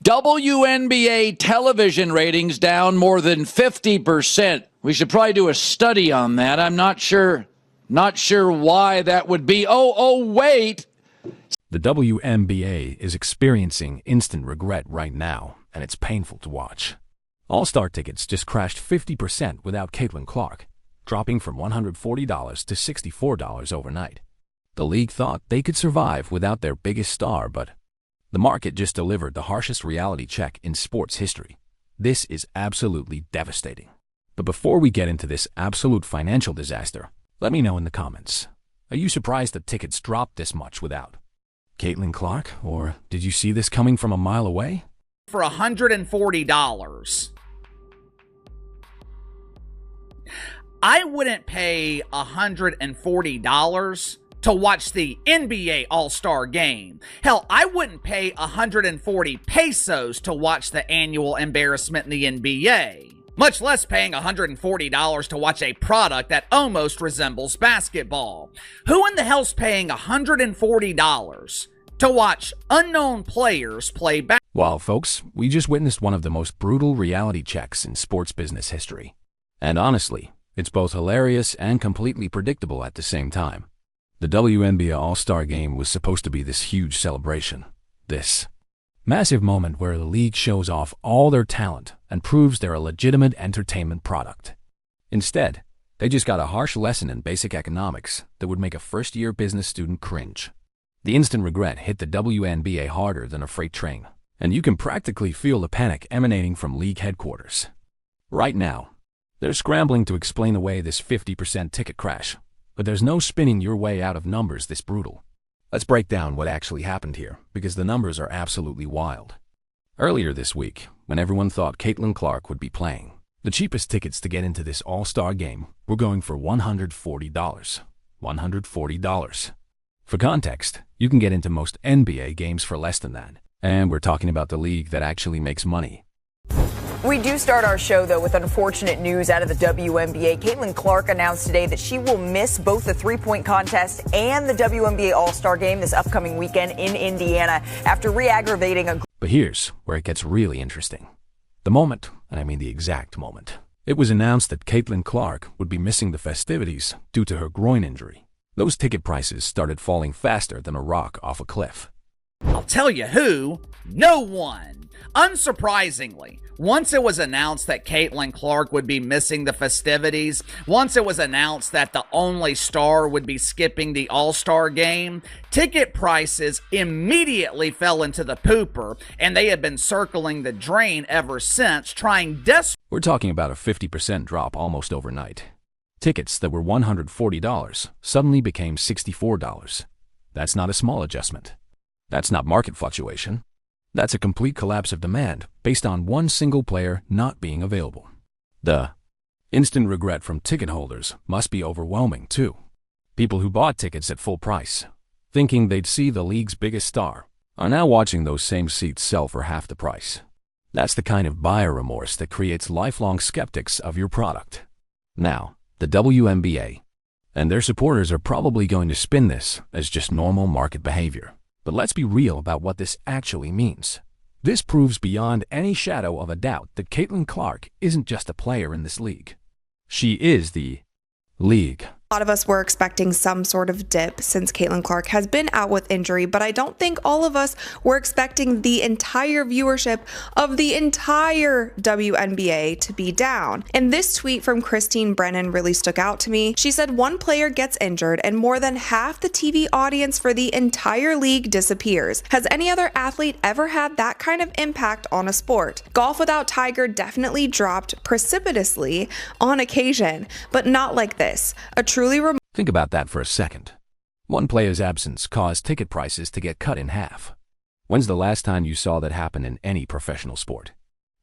WNBA television ratings down more than 50%. We should probably do a study on that. I'm not sure why that would be. Wait. The WNBA is experiencing instant regret right now, and it's painful to watch. All-Star tickets just crashed 50% without Caitlin Clark, dropping from $140 to $64 overnight. The league thought they could survive without their biggest star, but the market just delivered the harshest reality check in sports history. This is absolutely devastating. But before we get into this absolute financial disaster, let me know in the comments. Are you surprised that tickets dropped this much without Caitlin Clark, or did you see this coming from a mile away? For $140. I wouldn't pay $140 to watch the NBA All-Star Game. Hell, I wouldn't pay 140 pesos to watch the annual embarrassment in the NBA. Much less paying $140 to watch a product that almost resembles basketball. Who in the hell's paying $140 to watch unknown players play basketball? Well, folks, we just witnessed one of the most brutal reality checks in sports business history. And honestly, it's both hilarious and completely predictable at the same time. The WNBA All-Star Game was supposed to be this huge celebration. This massive moment where the league shows off all their talent and proves they're a legitimate entertainment product. Instead, they just got a harsh lesson in basic economics that would make a first-year business student cringe. The instant regret hit the WNBA harder than a freight train, and you can practically feel the panic emanating from league headquarters. Right now, they're scrambling to explain away this 50% ticket crash, but there's no spinning your way out of numbers this brutal. Let's break down what actually happened here, because the numbers are absolutely wild. Earlier this week, when everyone thought Caitlin Clark would be playing, the cheapest tickets to get into this All-Star Game were going for $140. $140. For context, you can get into most NBA games for less than that. And we're talking about the league that actually makes money. We do start our show, though, with unfortunate news out of the WNBA. Caitlin Clark announced today that she will miss both the three-point contest and the WNBA All-Star Game this upcoming weekend in Indiana after re-aggravating a... But here's where it gets really interesting. The moment, and I mean the exact moment, it was announced that Caitlin Clark would be missing the festivities due to her groin injury. Those ticket prices started falling faster than a rock off a cliff. I'll tell you who, no one. Unsurprisingly, once it was announced that Caitlin Clark would be missing the festivities, once it was announced that the only star would be skipping the All-Star Game, ticket prices immediately fell into the pooper, and they have been circling the drain ever since, trying desperately. We're talking about a 50% drop almost overnight. Tickets that were $140 suddenly became $64. That's not a small adjustment. That's not market fluctuation. That's a complete collapse of demand based on one single player not being available. The instant regret from ticket holders must be overwhelming, too. People who bought tickets at full price, thinking they'd see the league's biggest star, are now watching those same seats sell for half the price. That's the kind of buyer remorse that creates lifelong skeptics of your product. Now, the WNBA and their supporters are probably going to spin this as just normal market behavior. But let's be real about what this actually means. This proves beyond any shadow of a doubt that Caitlin Clark isn't just a player in this league. She is the league. A lot of us were expecting some sort of dip since Caitlin Clark has been out with injury, but I don't think all of us were expecting the entire viewership of the entire WNBA to be down. And this tweet from Christine Brennan really stuck out to me. She said one player gets injured and more than half the TV audience for the entire league disappears. Has any other athlete ever had that kind of impact on a sport? Golf without Tiger definitely dropped precipitously on occasion, but not like this. Think about that for a second. One player's absence caused ticket prices to get cut in half. When's the last time you saw that happen in any professional sport?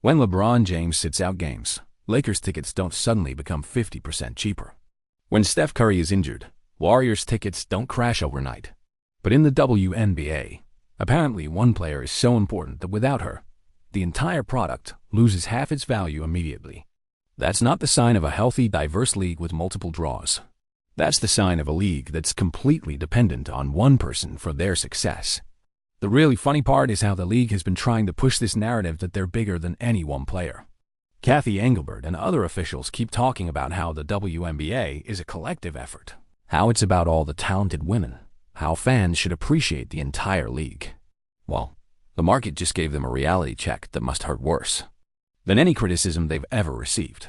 When LeBron James sits out games, Lakers tickets don't suddenly become 50% cheaper. When Steph Curry is injured, Warriors tickets don't crash overnight. But in the WNBA, apparently one player is so important that without her, the entire product loses half its value immediately. That's not the sign of a healthy, diverse league with multiple draws. That's the sign of a league that's completely dependent on one person for their success. The really funny part is how the league has been trying to push this narrative that they're bigger than any one player. Kathy Engelbert and other officials keep talking about how the WNBA is a collective effort, how it's about all the talented women, how fans should appreciate the entire league. Well, the market just gave them a reality check that must hurt worse than any criticism they've ever received.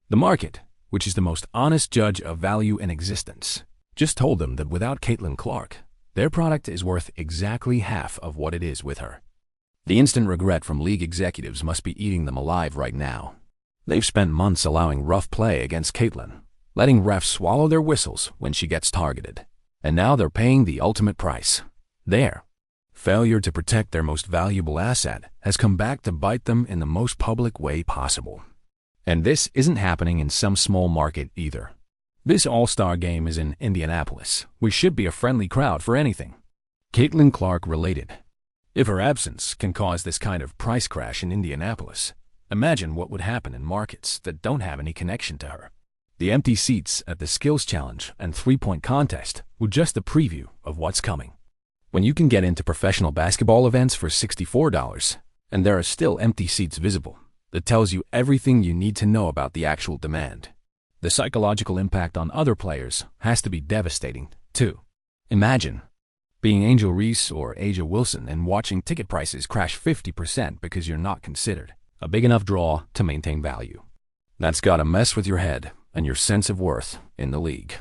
The market, which is the most honest judge of value in existence, just told them that without Caitlin Clark, their product is worth exactly half of what it is with her. The instant regret from league executives must be eating them alive right now. They've spent months allowing rough play against Caitlin, letting refs swallow their whistles when she gets targeted. And now they're paying the ultimate price. Their failure to protect their most valuable asset has come back to bite them in the most public way possible. And this isn't happening in some small market either. This All-Star game is in Indianapolis, which should be a friendly crowd for anything Caitlin Clark related. If her absence can cause this kind of price crash in Indianapolis, imagine what would happen in markets that don't have any connection to her. The empty seats at the Skills Challenge and three-point contest were just a preview of what's coming. When you can get into professional basketball events for $64, and there are still empty seats visible, that tells you everything you need to know about the actual demand. The psychological impact on other players has to be devastating, too. Imagine being Angel Reese or Aja Wilson and watching ticket prices crash 50% because you're not considered a big enough draw to maintain value. That's gotta mess with your head and your sense of worth in the league.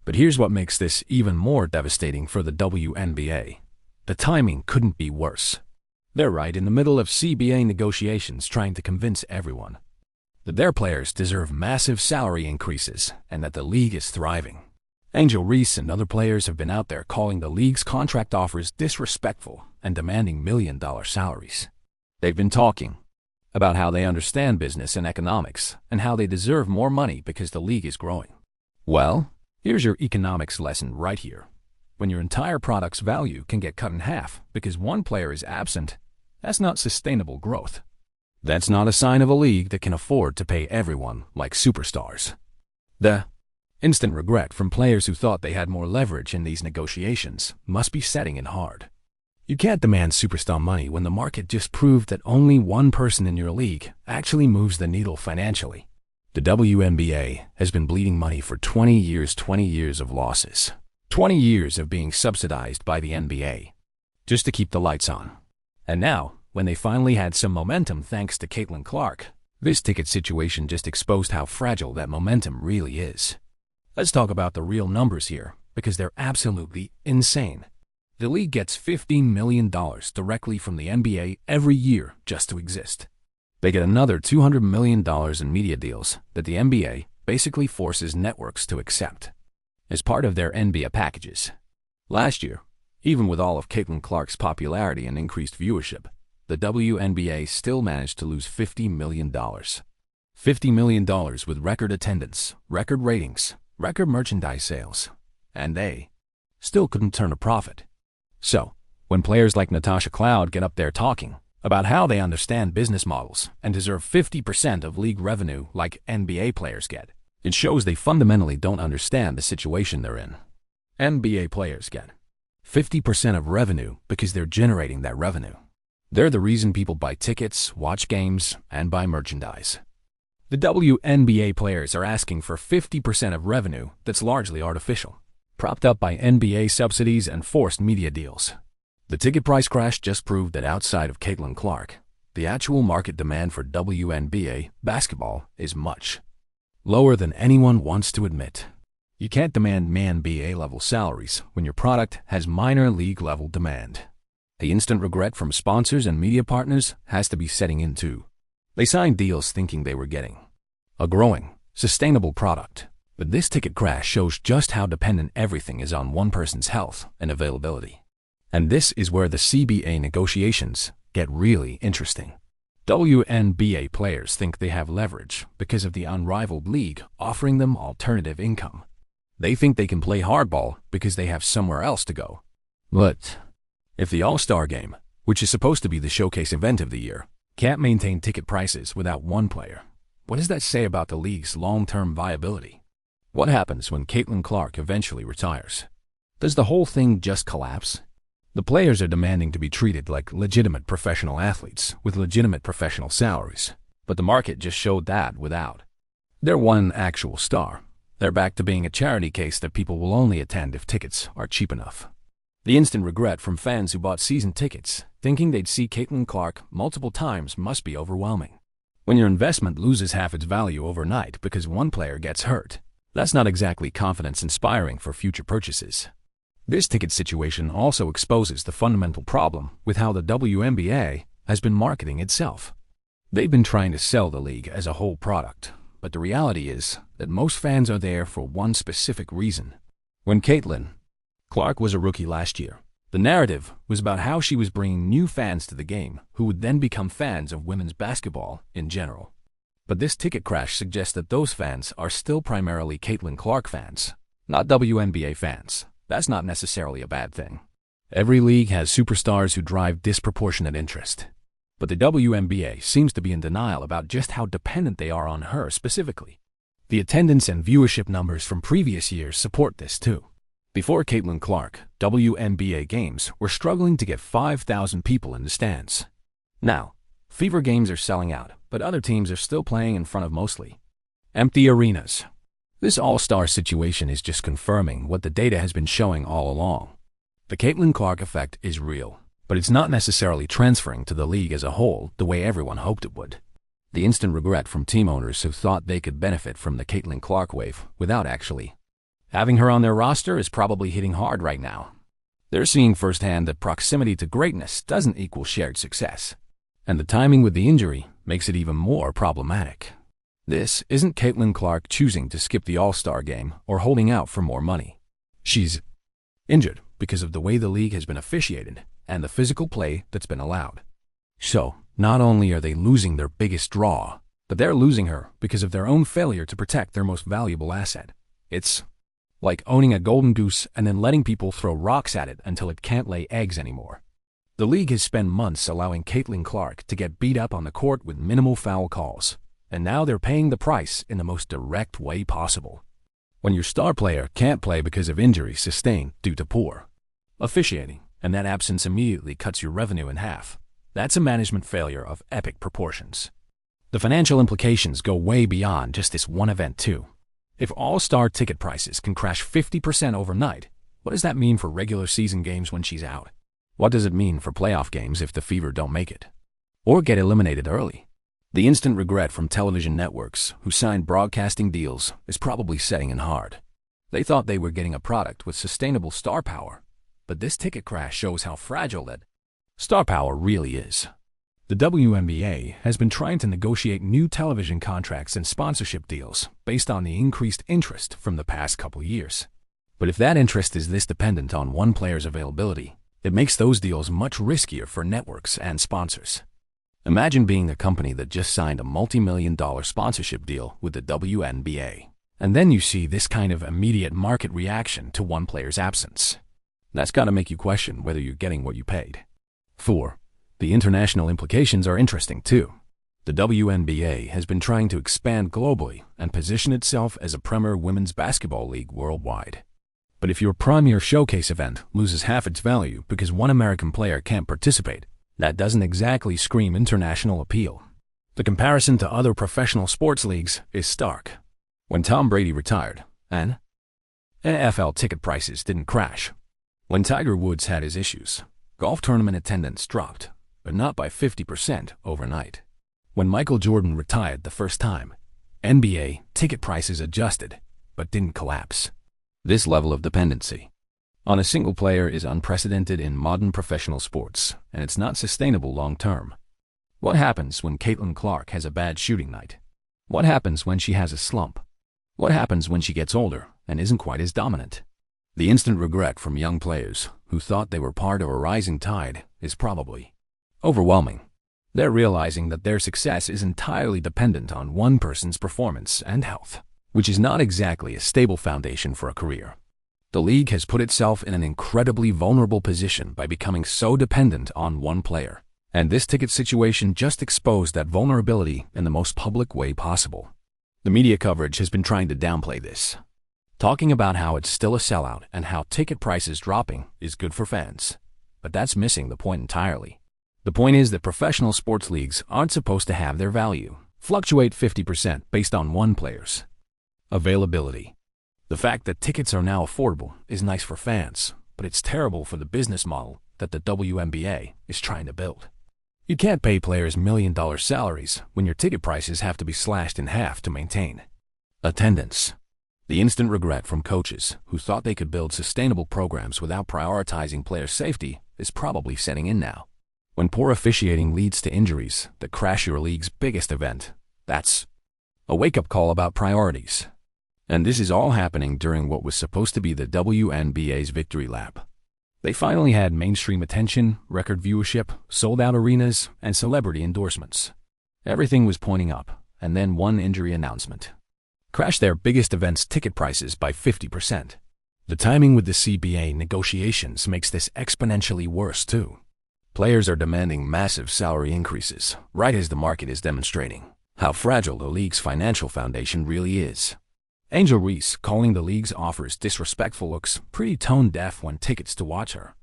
But here's what makes this even more devastating for the WNBA. The timing couldn't be worse. They're right in the middle of CBA negotiations trying to convince everyone that their players deserve massive salary increases and that the league is thriving. Angel Reese and other players have been out there calling the league's contract offers disrespectful and demanding million-dollar salaries. They've been talking about how they understand business and economics and how they deserve more money because the league is growing. Well, here's your economics lesson right here. When your entire product's value can get cut in half because one player is absent, that's not sustainable growth. That's not a sign of a league that can afford to pay everyone like superstars. The instant regret from players who thought they had more leverage in these negotiations must be setting in hard. You can't demand superstar money when the market just proved that only one person in your league actually moves the needle financially. The WNBA has been bleeding money for 20 years of losses. 20 years of being subsidized by the NBA, just to keep the lights on. And now, when they finally had some momentum thanks to Caitlin Clark, this ticket situation just exposed how fragile that momentum really is. Let's talk about the real numbers here, because they're absolutely insane. The league gets $15 million directly from the NBA every year just to exist. They get another $200 million in media deals that the NBA basically forces networks to accept as part of their NBA packages. Last year, even with all of Caitlin Clark's popularity and increased viewership, the WNBA still managed to lose $50 million. $50 million with record attendance, record ratings, record merchandise sales, and they still couldn't turn a profit. So, when players like Natasha Cloud get up there talking about how they understand business models and deserve 50% of league revenue like NBA players get, it shows they fundamentally don't understand the situation they're in. NBA players get 50% of revenue because they're generating that revenue. They're the reason people buy tickets, watch games, and buy merchandise. The WNBA players are asking for 50% of revenue that's largely artificial, propped up by NBA subsidies and forced media deals. The ticket price crash just proved that outside of Caitlin Clark, the actual market demand for WNBA basketball is much lower than anyone wants to admit. You can't demand NBA-level salaries when your product has minor league-level demand. The instant regret from sponsors and media partners has to be setting in too. They signed deals thinking they were getting a growing, sustainable product. But this ticket crash shows just how dependent everything is on one person's health and availability. And this is where the CBA negotiations get really interesting. WNBA players think they have leverage because of the unrivaled league offering them alternative income. They think they can play hardball because they have somewhere else to go. But if the All-Star Game, which is supposed to be the showcase event of the year, can't maintain ticket prices without one player, what does that say about the league's long-term viability? What happens when Caitlin Clark eventually retires? Does the whole thing just collapse? The players are demanding to be treated like legitimate professional athletes with legitimate professional salaries, but the market just showed that without. They're one actual star. They're back to being a charity case that people will only attend if tickets are cheap enough. The instant regret from fans who bought season tickets, thinking they'd see Caitlin Clark multiple times, must be overwhelming. When your investment loses half its value overnight because one player gets hurt, that's not exactly confidence-inspiring for future purchases. This ticket situation also exposes the fundamental problem with how the WNBA has been marketing itself. They've been trying to sell the league as a whole product, but the reality is that most fans are there for one specific reason. When Caitlin Clark was a rookie last year, the narrative was about how she was bringing new fans to the game who would then become fans of women's basketball in general. But this ticket crash suggests that those fans are still primarily Caitlin Clark fans, not WNBA fans. That's not necessarily a bad thing. Every league has superstars who drive disproportionate interest. But the WNBA seems to be in denial about just how dependent they are on her specifically. The attendance and viewership numbers from previous years support this too. Before Caitlin Clark, WNBA games were struggling to get 5,000 people in the stands. Now, Fever games are selling out, but other teams are still playing in front of mostly empty arenas. This all-star situation is just confirming what the data has been showing all along. The Caitlin Clark effect is real, but it's not necessarily transferring to the league as a whole the way everyone hoped it would. The instant regret from team owners who thought they could benefit from the Caitlin Clark wave without actually having her on their roster is probably hitting hard right now. They're seeing firsthand that proximity to greatness doesn't equal shared success, and the timing with the injury makes it even more problematic. This isn't Caitlin Clark choosing to skip the All-Star game or holding out for more money. She's injured because of the way the league has been officiated and the physical play that's been allowed. So, not only are they losing their biggest draw, but they're losing her because of their own failure to protect their most valuable asset. It's like owning a golden goose and then letting people throw rocks at it until it can't lay eggs anymore. The league has spent months allowing Caitlin Clark to get beat up on the court with minimal foul calls, and now they're paying the price in the most direct way possible. When your star player can't play because of injury sustained due to poor officiating, and that absence immediately cuts your revenue in half, that's a management failure of epic proportions. The financial implications go way beyond just this one event too. If all-star ticket prices can crash 50% overnight, what does that mean for regular season games when she's out? What does it mean for playoff games if the Fever don't make it? Or get eliminated early? The instant regret from television networks who signed broadcasting deals is probably setting in hard. They thought they were getting a product with sustainable star power, but this ticket crash shows how fragile that star power really is. The WNBA has been trying to negotiate new television contracts and sponsorship deals based on the increased interest from the past couple years. But if that interest is this dependent on one player's availability, it makes those deals much riskier for networks and sponsors. Imagine being a company that just signed a multi-million-dollar sponsorship deal with the WNBA, and then you see this kind of immediate market reaction to one player's absence. That's got to make you question whether you're getting what you paid. 4. The international implications are interesting too. The WNBA has been trying to expand globally and position itself as a premier women's basketball league worldwide. But if your premier showcase event loses half its value because one American player can't participate, that doesn't exactly scream international appeal. The comparison to other professional sports leagues is stark. When Tom Brady retired, and NFL ticket prices didn't crash. When Tiger Woods had his issues, golf tournament attendance dropped, but not by 50% overnight. When Michael Jordan retired the first time, NBA ticket prices adjusted, but didn't collapse. This level of dependency on a single player is unprecedented in modern professional sports, and it's not sustainable long-term. What happens when Caitlin Clark has a bad shooting night? What happens when she has a slump? What happens when she gets older and isn't quite as dominant? The instant regret from young players who thought they were part of a rising tide is probably overwhelming. They're realizing that their success is entirely dependent on one person's performance and health, which is not exactly a stable foundation for a career. The league has put itself in an incredibly vulnerable position by becoming so dependent on one player, and this ticket situation just exposed that vulnerability in the most public way possible. The media coverage has been trying to downplay this, talking about how it's still a sellout and how ticket prices dropping is good for fans. but that's missing the point entirely. The point is that professional sports leagues aren't supposed to have their value fluctuate 50% based on one player's availability. The fact that tickets are now affordable is nice for fans, but it's terrible for the business model that the WNBA is trying to build. You can't pay players million-dollar salaries when your ticket prices have to be slashed in half to maintain attendance. The instant regret from coaches who thought they could build sustainable programs without prioritizing player safety is probably setting in now. When poor officiating leads to injuries that crash your league's biggest event, that's a wake-up call about priorities. And this is all happening during what was supposed to be the WNBA's victory lap. They finally had mainstream attention, record viewership, sold-out arenas, and celebrity endorsements. Everything was pointing up, and then one injury announcement crashed their biggest event's ticket prices by 50%. The timing with the CBA negotiations makes this exponentially worse, too. Players are demanding massive salary increases, right as the market is demonstrating how fragile the league's financial foundation really is. Angel Reese calling the league's offers disrespectful looks pretty tone-deaf when tickets to watch her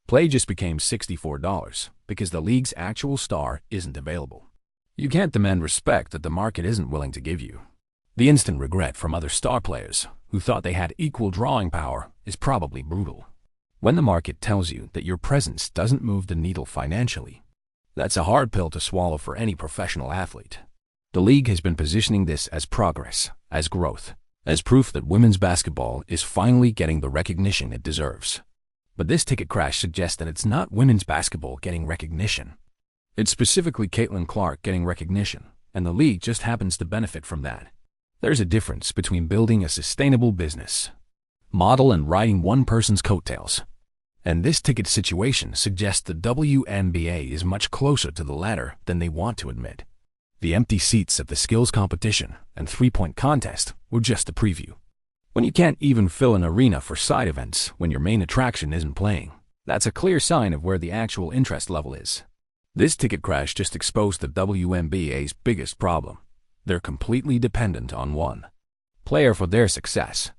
play just became $64 because the league's actual star isn't available. You can't demand respect that the market isn't willing to give you. The instant regret from other star players who thought they had equal drawing power is probably brutal. When the market tells you that your presence doesn't move the needle financially, that's a hard pill to swallow for any professional athlete. The league has been positioning this as progress, as growth, as proof that women's basketball is finally getting the recognition it deserves. But this ticket crash suggests that it's not women's basketball getting recognition. It's specifically Caitlin Clark getting recognition, and the league just happens to benefit from that. There's a difference between building a sustainable business model and riding one person's coattails. And this ticket situation suggests the WNBA is much closer to the latter than they want to admit. The empty seats at the skills competition and three-point contest were just a preview. When you can't even fill an arena for side events when your main attraction isn't playing, that's a clear sign of where the actual interest level is. This ticket crash just exposed the WNBA's biggest problem. They're completely dependent on one player for their success.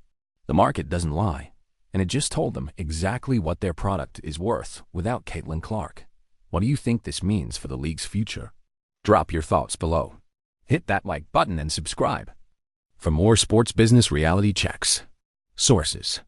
The market doesn't lie, and it just told them exactly what their product is worth without Caitlin Clark. What do you think this means for the league's future? Drop your thoughts below. Hit that like button and subscribe for more sports business reality checks. Sources.